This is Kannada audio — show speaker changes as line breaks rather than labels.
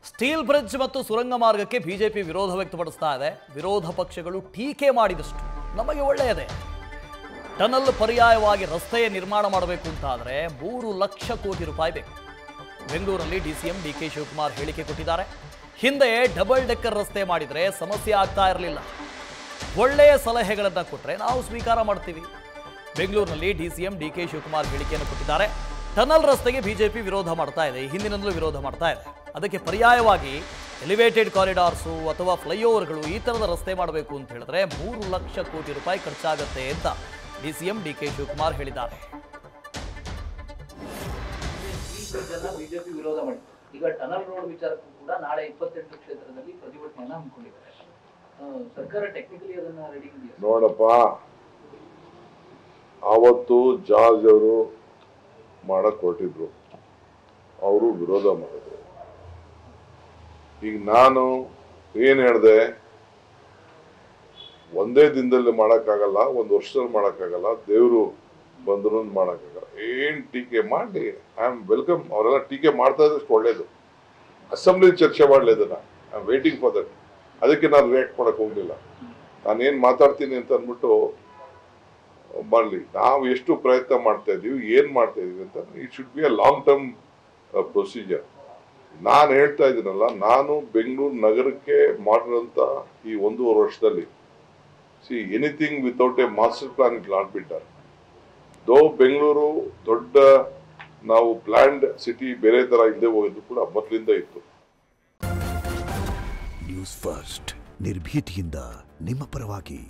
ಸ್ಟೀಲ್ ಬ್ರಿಡ್ಜ್ ಮತ್ತು ಸುರಂಗ ಮಾರ್ಗಕ್ಕೆ ಬಿಜೆಪಿ ವಿರೋಧ ವ್ಯಕ್ತಪಡಿಸ್ತಾ ಇದೆ. ವಿರೋಧ ಪಕ್ಷಗಳು ಟೀಕೆ ಮಾಡಿದಷ್ಟು ನಮಗೆ ಒಳ್ಳೆಯದೇ. ಟನಲ್ ಪರ್ಯಾಯವಾಗಿ ರಸ್ತೆಯ ನಿರ್ಮಾಣ ಮಾಡಬೇಕು ಅಂತಾದರೆ 3 ಲಕ್ಷ ಕೋಟಿ ರೂಪಾಯಿ ಬೇಕು. ಬೆಂಗಳೂರಲ್ಲಿ ಡಿಸಿಎಂ ಡಿಕೆ ಶಿವಕುಮಾರ್ ಹೇಳಿಕೆ ಕೊಟ್ಟಿದ್ದಾರೆ. ಹಿಂದೆ ಡಬಲ್ ಡೆಕ್ಕರ್ ರಸ್ತೆ ಮಾಡಿದರೆ ಸಮಸ್ಯೆ ಆಗ್ತಾ ಇರಲಿಲ್ಲ. ಒಳ್ಳೆಯ ಸಲಹೆಗಳನ್ನು ಕೊಟ್ಟರೆ ನಾವು ಸ್ವೀಕಾರ ಮಾಡ್ತೀವಿ. ಬೆಂಗಳೂರಿನಲ್ಲಿ ಡಿಸಿಎಂ ಡಿಕೆ ಶಿವಕುಮಾರ್ ಹೇಳಿಕೆಯನ್ನು ಕೊಟ್ಟಿದ್ದಾರೆ. ಟನಲ್ ರಸ್ತೆಗೆ ಬಿಜೆಪಿ ವಿರೋಧ ಮಾಡ್ತಾ ಇದೆ, ಹಿಂದಿನಿಂದಲೂ ವಿರೋಧ ಮಾಡ್ತಾ ಇದೆ. ಅದಕ್ಕೆ ಪರ್ಯಾಯವಾಗಿ ಎಲಿವೇಟೆಡ್ ಕಾರಿಡಾರ್ಸು ಅಥವಾ ಫ್ಲೈಓವರ್ಗಳು ಈ ಥರದ ರಸ್ತೆ ಮಾಡಬೇಕು ಅಂತ ಹೇಳಿದ್ರೆ 3 ಲಕ್ಷ ಕೋಟಿ ರೂಪಾಯಿ ಖರ್ಚಾಗುತ್ತೆ ಅಂತ ಡಿಸಿಎಂ ಡಿಕೆ ಶಿವಕುಮಾರ್ ಹೇಳಿದ್ದಾರೆ.
ಬಿಜೆಪಿ ವಿರೋಧ ಮಾಡಿ ಈಗ ಟನಲ್ ರೋಡ್ ವಿಚಾರಕ್ಕೂ ಕೂಡ ನಾಳೆ 28 ಕ್ಷೇತ್ರದಲ್ಲಿ ಪ್ರತಿಭಟನೆಯನ್ನ ಹಮ್ಮಿಕೊಂಡಿದ್ದಾರೆ. ಸರ್ಕಾರ ಟೆಕ್ನಿಕಲಿ ಅದನ್ನ ರೆಡಿ ಇದೆಯಾ?
ನೋಡಪ್ಪ, ಅವತ್ತು ಜಾರ್ಜ್ ಅವರು ಮಾಡಕ್ ಹೊರಟಿದ್ರು, ಅವರು ವಿರೋಧ ಮಾಡಿದ್ರು. ಈಗ ನಾನು ಏನ್ ಹೇಳ್ದೆ, ಒಂದೇ ದಿನದಲ್ಲಿ ಮಾಡಕ್ಕಾಗಲ್ಲ, ಒಂದು ವರ್ಷದಲ್ಲಿ ಮಾಡಕ್ಕಾಗಲ್ಲ, ದೇವರು ಬಂದ್ರು ಮಾಡಕ್ಕಾಗಲ್ಲ. ಏನ್ ಟೀಕೆ ಮಾಡಿ ಐ ಆಮ್ ವೆಲ್ಕಮ್. ಅವರೆಲ್ಲ ಟೀಕೆ ಮಾಡ್ತಾ ಇದ್ದಷ್ಟು ಒಳ್ಳೇದು. ಅಸೆಂಬ್ಲಿ ಚರ್ಚೆ ಮಾಡಲಿ, ಅದನ್ನ I am waiting for that. ಅದಕ್ಕೆ ನಾನು ರಿಯಾಕ್ಟ್ ಮಾಡಕ್ ಹೋಗ್ಲಿಲ್ಲ. ನಾನೇನ್ ಮಾತಾಡ್ತೀನಿ ಅಂತ ಅಂದ್ಬಿಟ್ಟು ಮಾಡಲಿ. ನಾವು ಎಷ್ಟು ಪ್ರಯತ್ನ ಮಾಡ್ತಾ ಇದೀವಿ, ಏನ್ ಮಾಡ್ತಾ ಇದೀವಿ ಅಂತ it should be a long term procedure. ನಾನು ಹೇಳ್ತಾ ಇದ್ದೀನಲ್ಲ, ನಾನು ಬೆಂಗಳೂರು ನಗರಕ್ಕೆ ಮಾಡಿರೋಂಥ ಈ 1.5 ವರ್ಷದಲ್ಲಿ anything without A master plan it not be done. ದೋ ಬೆಂಗಳೂರು ದೊಡ್ಡ ನಾವು ಪ್ಲಾನ್ಡ್ ಸಿಟಿ ಬೇರೆ ತರ ಹಿಂದೆ ಹೋಗಿದ್ದು ಕೂಡ ಮೊದಲಿಂದ ಇತ್ತು.
ನ್ಯೂಸ್ ಫಸ್ಟ್ ನಿರ್ಭೀತಿಯಿಂದ ನಿಮ್ಮ ಪರವಾಗಿ.